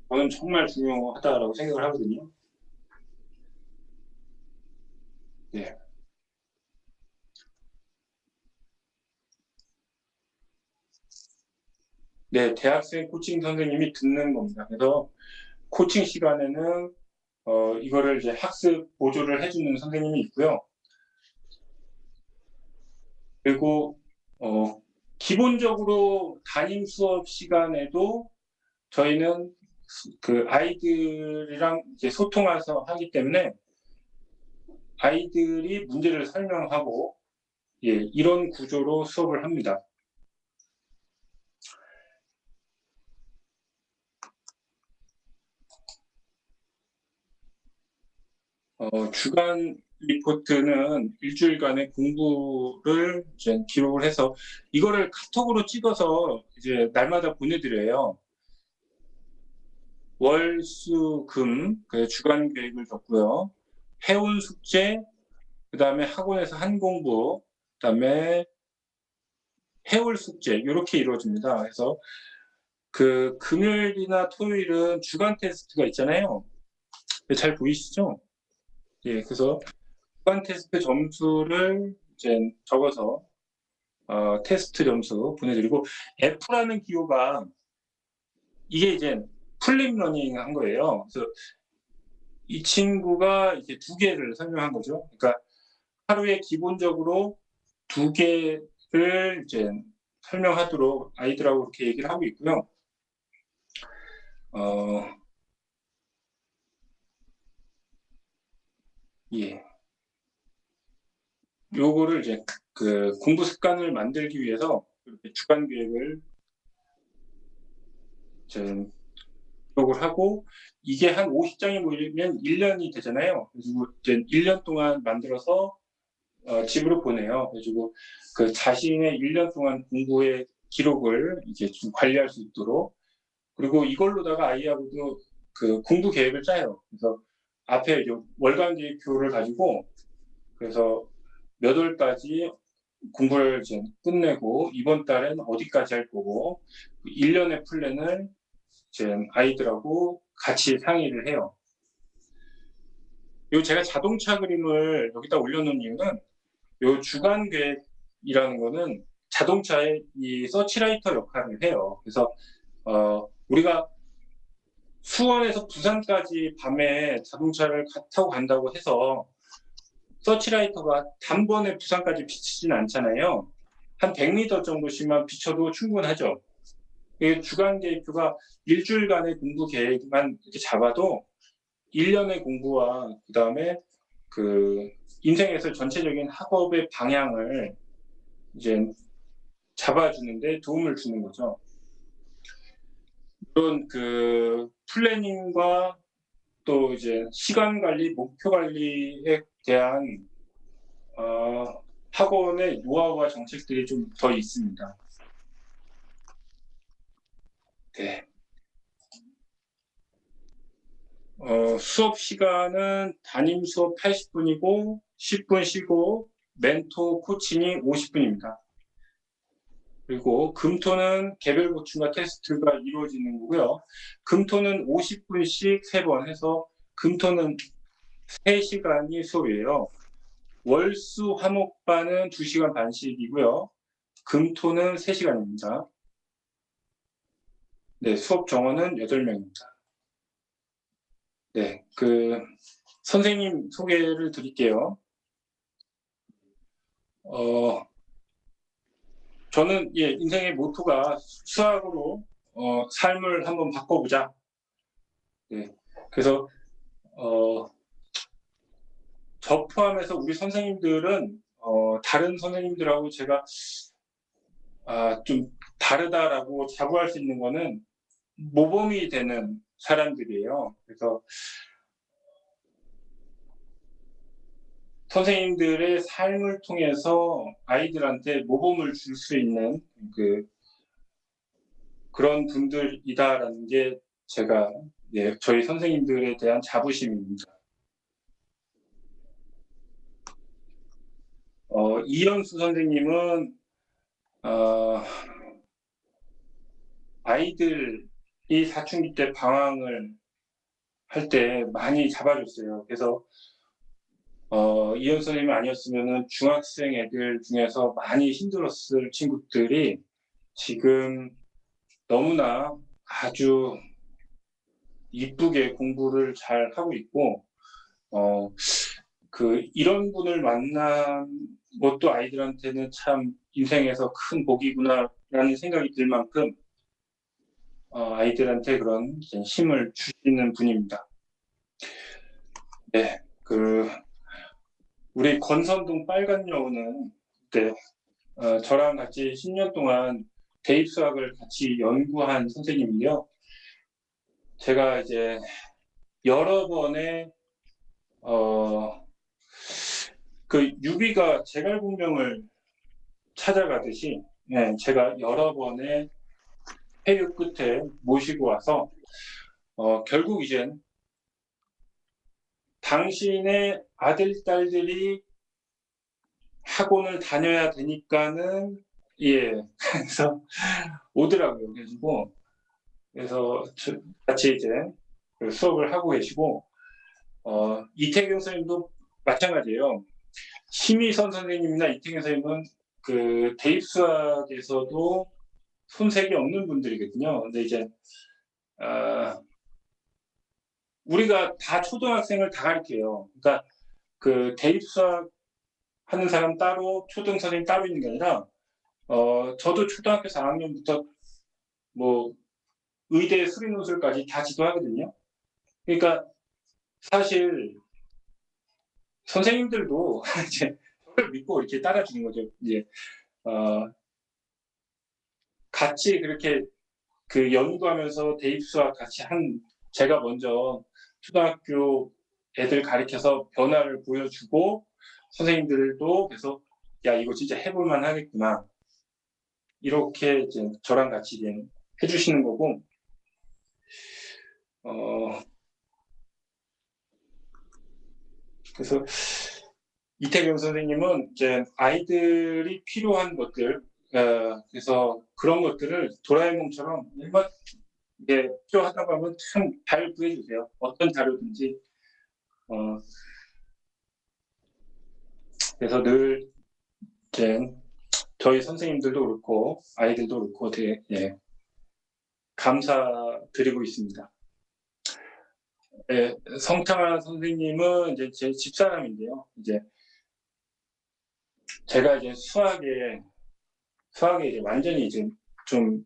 저는 정말 중요하다라고 생각을 하거든요. 네. 네, 대학생 코칭 선생님이 듣는 겁니다. 그래서 코칭 시간에는 이거를 이제 학습 보조를 해주는 선생님이 있고요. 그리고 기본적으로 담임 수업 시간에도 저희는 그 아이들이랑 이제 소통해서 하기 때문에 아이들이 문제를 설명하고 이런 구조로 수업을 합니다. 주간 리포트는 일주일간의 공부를 이제 기록을 해서 이거를 카톡으로 찍어서 이제 날마다 보내드려요. 월, 수, 금, 주간 계획을 적고요. 해온 숙제, 그 다음에 학원에서 한 공부, 그 다음에 해올 숙제, 이렇게 이루어집니다. 그래서 그 금요일이나 토요일은 주간 테스트가 있잖아요. 잘 보이시죠? 예, 그래서 주간 테스트 점수를 이제 적어서 테스트 점수 보내드리고 F라는 기호가 이게 이제 플립 러닝 한 거예요. 그래서 이 친구가 이제 2개를 설명한 거죠. 그러니까 하루에 기본적으로 2개를 이제 설명하도록 아이들하고 이렇게 얘기를 하고 있고요. 예. 요거를 이제 그 공부 습관을 만들기 위해서 이렇게 주간 계획을 이제 기록을 하고 이게 한 50장이 모이면 1년이 되잖아요. 그래서 이제 1년 동안 만들어서 집으로 보내요. 그래가지고 그 자신의 1년 동안 공부의 기록을 이제 좀 관리할 수 있도록 그리고 이걸로다가 아이하고도 그 공부 계획을 짜요. 그래서 앞에 월간 계획표를 가지고 그래서 몇 월까지 공부를 이제 끝내고 이번 달엔 어디까지 할 거고 1년의 플랜을 이제 아이들하고 같이 상의를 해요. 요 제가 자동차 그림을 여기다 올려놓은 이유는 요 주간 계획이라는 거는 자동차의 이 서치라이터 역할을 해요. 그래서 우리가 수원에서 부산까지 밤에 자동차를 타고 간다고 해서 서치라이터가 단번에 부산까지 비치진 않잖아요. 한 100m 정도씩만 비춰도 충분하죠. 주간 계획표가 일주일간의 공부 계획만 이렇게 잡아도 1년의 공부와 그 다음에 그 인생에서 전체적인 학업의 방향을 이제 잡아주는데 도움을 주는 거죠. 이런 그 플래닝과 또 이제 시간 관리, 목표 관리에 대한 학원의 노하우와 정책들이 좀 더 있습니다. 네. 수업 시간은 담임 수업 80분이고 10분 쉬고 멘토 코칭이 50분입니다. 그리고 금토는 개별 보충과 테스트가 이루어지는 거고요. 금토는 50분씩 3번 해서 금토는 3시간이 수업이에요. 월수 화목반은 2시간 반씩이고요. 금토는 3시간입니다. 네, 수업 정원은 8명입니다. 네, 선생님 소개를 드릴게요. 저는 인생의 모토가 수학으로 삶을 한번 바꿔보자. 네, 그래서 저 포함해서 우리 선생님들은 다른 선생님들하고 제가 좀 다르다라고 자부할 수 있는 거는 모범이 되는 사람들이에요. 그래서 선생님들의 삶을 통해서 아이들한테 모범을 줄 수 있는 그런 분들이다라는 게 제가 저희 선생님들에 대한 자부심입니다. 이현수 선생님은 아이들이 사춘기 때 방황을 할 때 많이 잡아줬어요. 그래서 이현수 선생님이 아니었으면 중학생 애들 중에서 많이 힘들었을 친구들이 지금 너무나 아주 이쁘게 공부를 잘 하고 있고 이런 분을 만난 것도 아이들한테는 참 인생에서 큰 복이구나라는 생각이 들 만큼 아이들한테 그런 힘을 주시는 분입니다. 네, 우리 권선동 빨간 여우는 그때 저랑 같이 10년 동안 대입수학을 같이 연구한 선생님이요. 제가 이제 여러 번의 유비가 제갈공명을 찾아가듯이 제가 여러 번의 회유 끝에 모시고 와서 결국 이젠 당신의 아들, 딸들이 학원을 다녀야 되니까는 그래서 오더라고요. 그래서 같이 이제 수업을 하고 계시고 이태경 선생님도 마찬가지예요. 심희선 선생님이나 이태경 선생님은 대입수학에서도 손색이 없는 분들이거든요. 근데 이제 우리가 다 초등학생을 다 가르쳐요. 그러니까 대입수학 하는 사람 따로 초등 선생님 따로 있는 게 아니라 저도 초등학교 4학년부터 뭐 의대 수리논술까지 다 지도하거든요. 그러니까 사실 선생님들도 이제 저를 믿고 이렇게 따라주는 거죠. 이제 같이 그렇게 연구하면서 대입수학 같이 제가 먼저 초등학교 애들 가르쳐서 변화를 보여주고 선생님들도 계속 야 이거 진짜 해볼만 하겠구나 이렇게 이제 저랑 같이 이제 해주시는 거고 그래서 이태경 선생님은 이제 아이들이 필요한 것들 그래서 그런 것들을 도라에몽처럼 일반 필요하다고 하면 참 잘 구해주세요. 어떤 자료든지 그래서 늘 이제 저희 선생님들도 그렇고 아이들도 그렇고 되게 감사드리고 있습니다. 성창아 선생님은 이제 제 집사람인데요. 이제 제가 이제 수학에 이제 완전히 이제 좀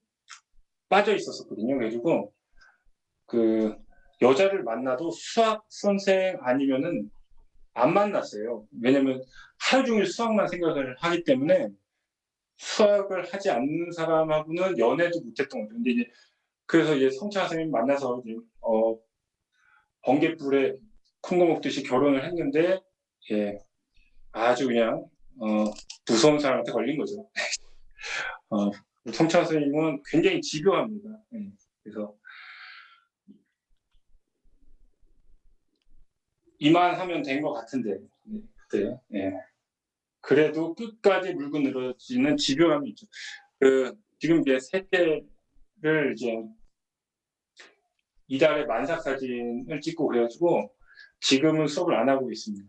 빠져 있었거든요. 그래가지고 여자를 만나도 수학 선생 아니면은 안 만났어요. 왜냐면 하루 종일 수학만 생각을 하기 때문에 수학을 하지 않는 사람하고는 연애도 못했던 거죠. 근데 이제 그래서 이제 성창아 선생님 만나서 이제 번갯불에 콩고 먹듯이 결혼을 했는데 아주 그냥 무서운 사람한테 걸린 거죠. 성찬 선생님은 굉장히 집요합니다. 그래서 이만하면 된 것 같은데 그때 그래도 끝까지 물고 늘어지는 집요함이 있죠. 지금 이제 셋째를 이제 이달에 만삭 사진을 찍고 그래가지고 지금은 수업을 안 하고 있습니다.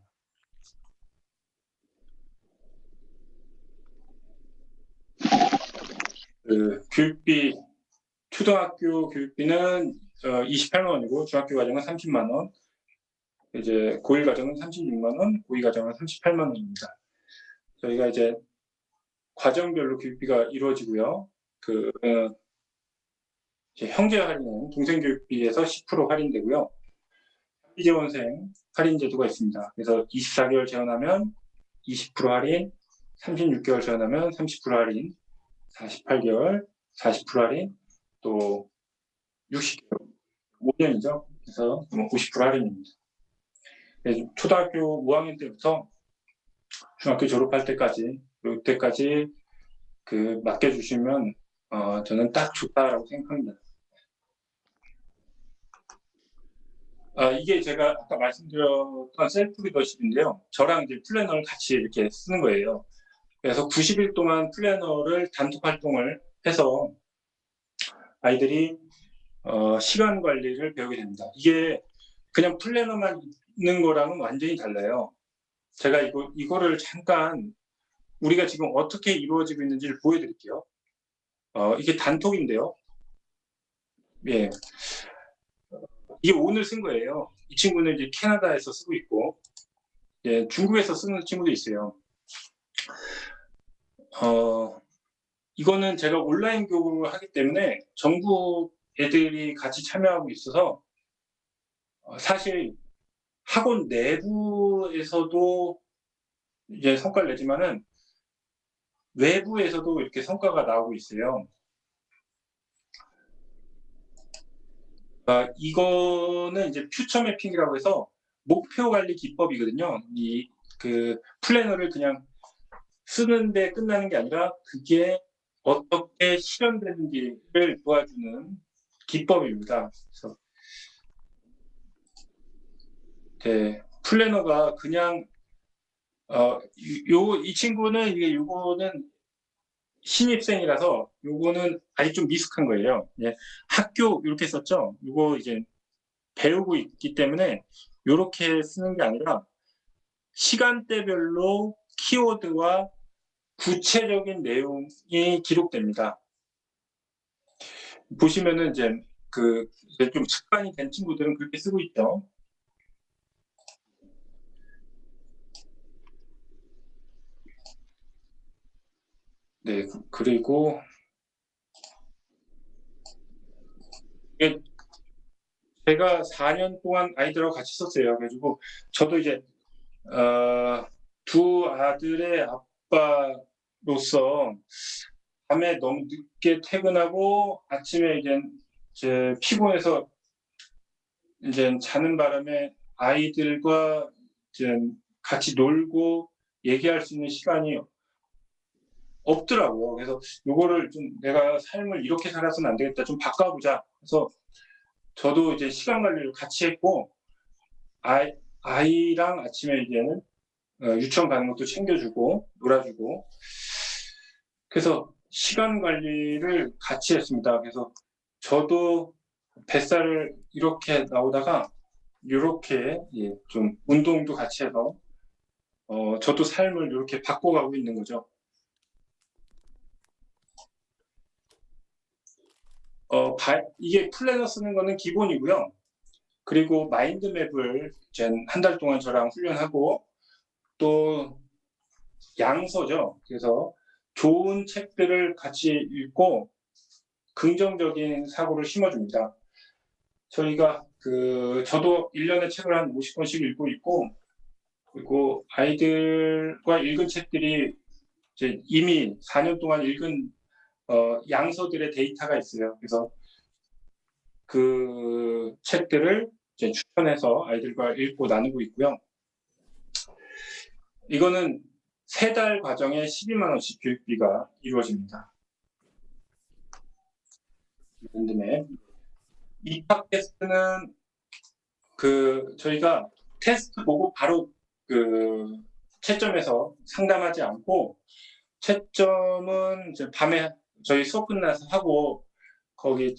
교육비, 초등학교 교육비는 28만 원이고 중학교 과정은 30만 원, 이제 고1 과정은 36만 원, 고2 과정은 38만 원입니다. 저희가 이제 과정별로 교육비가 이루어지고요. 이제 형제 할인은 동생 교육비에서 10% 할인되고요. 학비재원생 할인 제도가 있습니다. 그래서 24개월 재원하면 20% 할인, 36개월 재원하면 30% 할인, 48개월 40% 할인, 또 60개월 5년이죠. 그래서 50% 할인입니다. 초등학교 5학년 때부터 중학교 졸업할 때까지 이때까지 맡겨주시면 저는 딱 좋다라고 생각합니다. 이게 제가 아까 말씀드렸던 셀프 리더십인데요. 저랑 이제 플래너를 같이 이렇게 쓰는 거예요. 그래서 90일 동안 플래너를 단톡 활동을 해서 아이들이 시간 관리를 배우게 됩니다. 이게 그냥 플래너만 있는 거랑은 완전히 달라요. 제가 이거를 잠깐 우리가 지금 어떻게 이루어지고 있는지를 보여드릴게요. 이게 단톡인데요. 예. 이게 오늘 쓴 거예요. 이 친구는 이제 캐나다에서 쓰고 있고, 예, 중국에서 쓰는 친구도 있어요. 이거는 제가 온라인 교육을 하기 때문에 전국 애들이 같이 참여하고 있어서 사실 학원 내부에서도 이제 성과를 내지만은 외부에서도 이렇게 성과가 나오고 있어요. 이거는 이제 퓨처 매핑이라고 해서 목표 관리 기법이거든요. 플래너를 그냥 쓰는데 끝나는 게 아니라 그게 어떻게 실현되는지를 도와주는 기법입니다. 그래서 플래너가 그냥 이 친구는 요거는 신입생이라서 요거는 아직 좀 미숙한 거예요. 학교 이렇게 썼죠. 요거 이제 배우고 있기 때문에 이렇게 쓰는 게 아니라 시간대별로 키워드와 구체적인 내용이 기록됩니다. 보시면은 이제 좀 습관이 된 친구들은 그렇게 쓰고 있죠. 네, 그리고 제가 4년 동안 아이들하고 같이 썼어요. 그래가지고 저도 이제 두 아들의 아빠로서 밤에 너무 늦게 퇴근하고 아침에 이제 피곤해서 이제 자는 바람에 아이들과 이제 같이 놀고 얘기할 수 있는 시간이 없더라고요. 그래서 요거를 좀 내가 삶을 이렇게 살아서는 안 되겠다. 좀 바꿔보자. 그래서 저도 이제 시간 관리를 같이 했고 아이랑 아침에 이제는 유치원 가는 것도 챙겨주고 놀아주고 그래서 시간 관리를 같이 했습니다. 그래서 저도 뱃살을 이렇게 나오다가 이렇게 좀 운동도 같이 해서 저도 삶을 이렇게 바꿔가고 있는 거죠. 이게 플래너 쓰는 거는 기본이고요. 그리고 마인드맵을 한 달 동안 저랑 훈련하고 또 양서죠. 그래서 좋은 책들을 같이 읽고 긍정적인 사고를 심어줍니다. 저희가 저도 1년에 책을 한 50권씩 읽고 있고 그리고 아이들과 읽은 책들이 이제 이미 4년 동안 읽은 양서들의 데이터가 있어요. 그래서 그 책들을 이제 추천해서 아이들과 읽고 나누고 있고요. 이거는 3달 과정에 12만 원씩 교육비가 이루어집니다. 랜드맵. 입학 테스트는 저희가 테스트 보고 바로 채점에서 상담하지 않고, 채점은 이제 밤에 저희 수업 끝나서 하고, 거기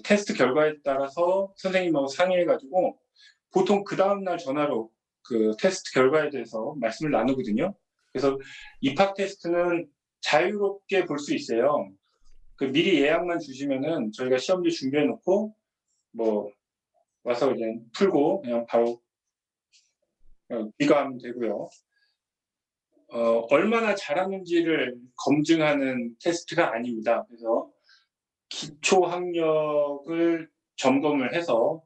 테스트 결과에 따라서 선생님하고 상의해가지고 보통 그 다음날 전화로 테스트 결과에 대해서 말씀을 나누거든요. 그래서 입학 테스트는 자유롭게 볼 수 있어요. 미리 예약만 주시면은 저희가 시험지 준비해 놓고 뭐 와서 이제 풀고 그냥 바로 비교하면 되고요. 얼마나 잘하는지를 검증하는 테스트가 아닙니다. 그래서 기초 학력을 점검을 해서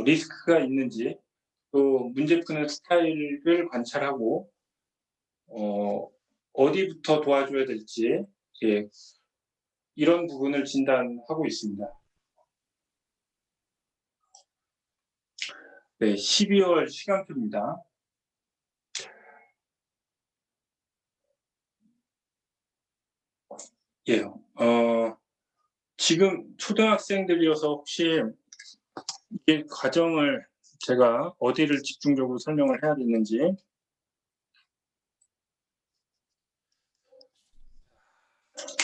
리스크가 있는지, 또 문제 푸는 스타일을 관찰하고 어디부터 도와줘야 될지, 예, 이런 부분을 진단하고 있습니다. 네, 12월 시간표입니다. 예, 지금 초등학생들이어서 혹시 이 과정을 제가 어디를 집중적으로 설명을 해야 되는지,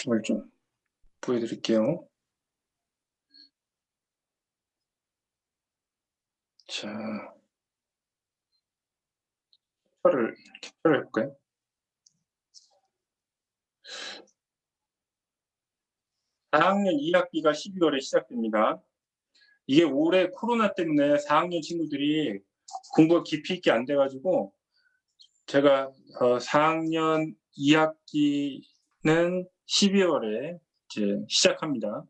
이걸 좀 보여드릴게요. 자, 캡처를 해볼까요? (4학년 2학기가) 12월에 시작됩니다. 이게 올해 코로나 때문에 4학년 친구들이 공부가 깊이 있게 안 돼가지고, 제가 4학년 2학기는 12월에 이제 시작합니다.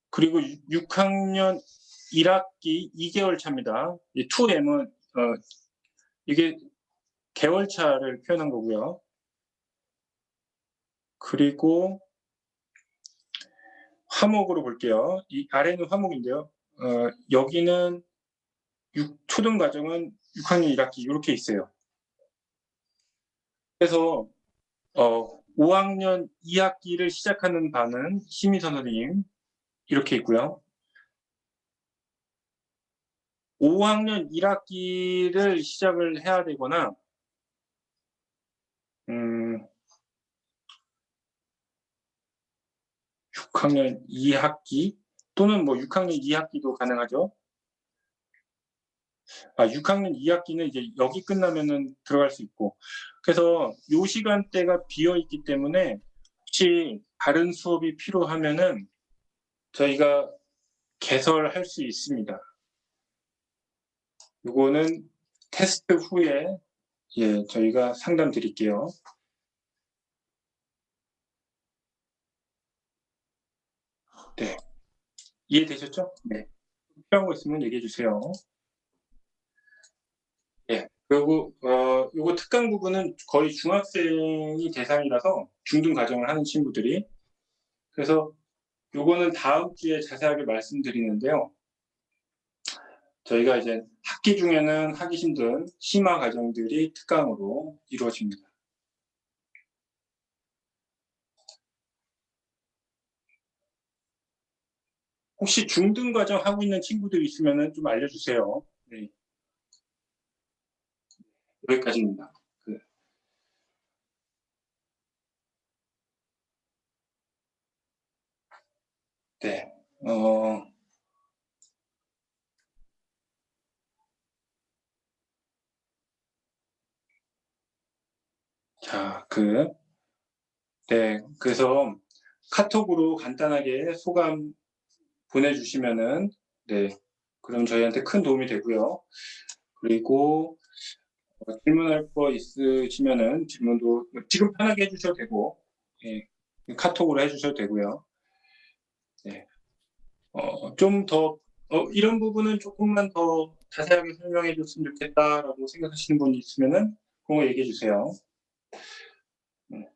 그리고 6학년 1학기 2개월 차입니다. 이 2M은 이게 개월차를 표현한 거고요. 그리고 화목으로 볼게요. 이 아래는 화목인데요. 여기는 초등 과정은 6학년 1학기 이렇게 있어요. 그래서 5학년 2학기를 시작하는 반은 심의선 선생님 이렇게 있고요. 5학년 1학기를 시작을 해야 되거나 6학년 2학기 또는 뭐 6학년 2학기도 가능하죠. 6학년 2학기는 이제 여기 끝나면은 들어갈 수 있고, 그래서 요 시간대가 비어 있기 때문에 혹시 다른 수업이 필요하면은 저희가 개설할 수 있습니다. 요거는 테스트 후에 저희가 상담 드릴게요. 네, 이해되셨죠? 네, 필요한 거 있으면 얘기해 주세요. 예. 그리고 요거 특강 부분은 거의 중학생이 대상이라서, 중등 과정을 하는 친구들이. 그래서 요거는 다음 주에 자세하게 말씀드리는데요. 저희가 이제 학기 중에는 하기 힘든 심화 과정들이 특강으로 이루어집니다. 혹시 중등 과정 하고 있는 친구들 있으면 좀 알려주세요. 네. 여기까지입니다. 네. 자, 네. 그래서 카톡으로 간단하게 소감 보내주시면은, 네. 그럼 저희한테 큰 도움이 되고요. 그리고 질문할 거 있으시면은 질문도 지금 편하게 해주셔도 되고, 예, 카톡으로 해주셔도 되고요. 네. 좀 더, 이런 부분은 조금만 더 자세하게 설명해 줬으면 좋겠다라고 생각하시는 분이 있으면은 그거 얘기해 주세요. 네.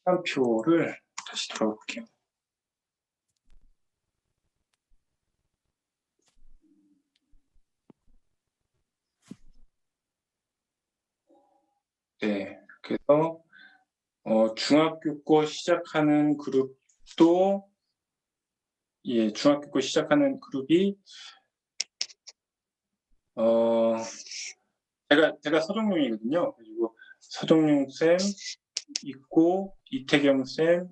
시간표를 다시 돌아가 볼게요. 네, 그래서 중학교 거 시작하는 그룹도 예, 중학교 거 시작하는 그룹이 제가 서정용이거든요. 그리고 서정용 쌤 있고 이태경 쌤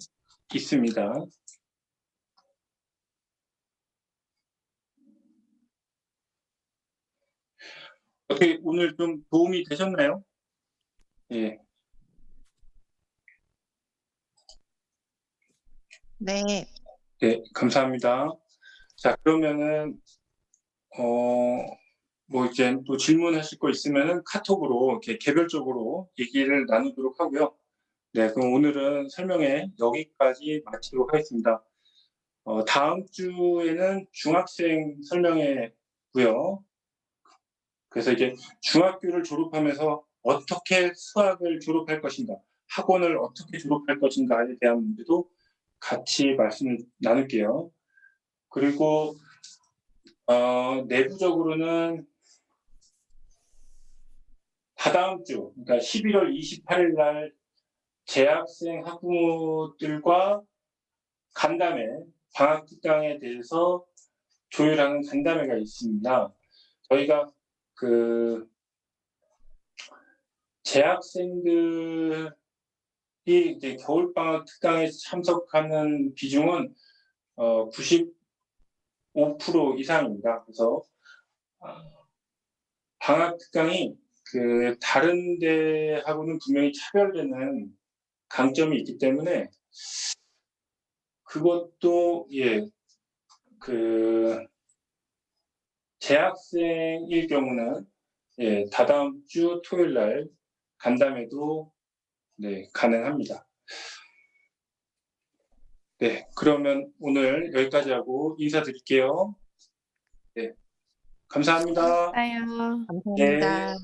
있습니다. 어떻게 오늘 좀 도움이 되셨나요? 예. 네. 네, 감사합니다. 자, 그러면은 뭐 이제 또 질문하실 거 있으면은 카톡으로 이렇게 개별적으로 얘기를 나누도록 하고요. 네, 그럼 오늘은 설명회 여기까지 마치도록 하겠습니다. 다음 주에는 중학생 설명회고요. 그래서 이제 중학교를 졸업하면서 어떻게 수학을 졸업할 것인가, 학원을 어떻게 졸업할 것인가에 대한 문제도 같이 말씀을 나눌게요. 그리고 내부적으로는 다다음 주, 그러니까 11월 28일 날 재학생 학부모들과 간담회, 방학 특강에 대해서 조율하는 간담회가 있습니다. 저희가 그 재학생들이 이제 겨울방학 특강에 참석하는 비중은 95% 이상입니다. 그래서 방학 특강이 그 다른 데하고는 분명히 차별되는 강점이 있기 때문에 그것도 그 재학생일 경우는 다다음 주 토요일 날 간담회도 가능합니다. 네, 그러면 오늘 여기까지 하고 인사드릴게요. 네, 감사합니다. 감사해요. 감사합니다. 네.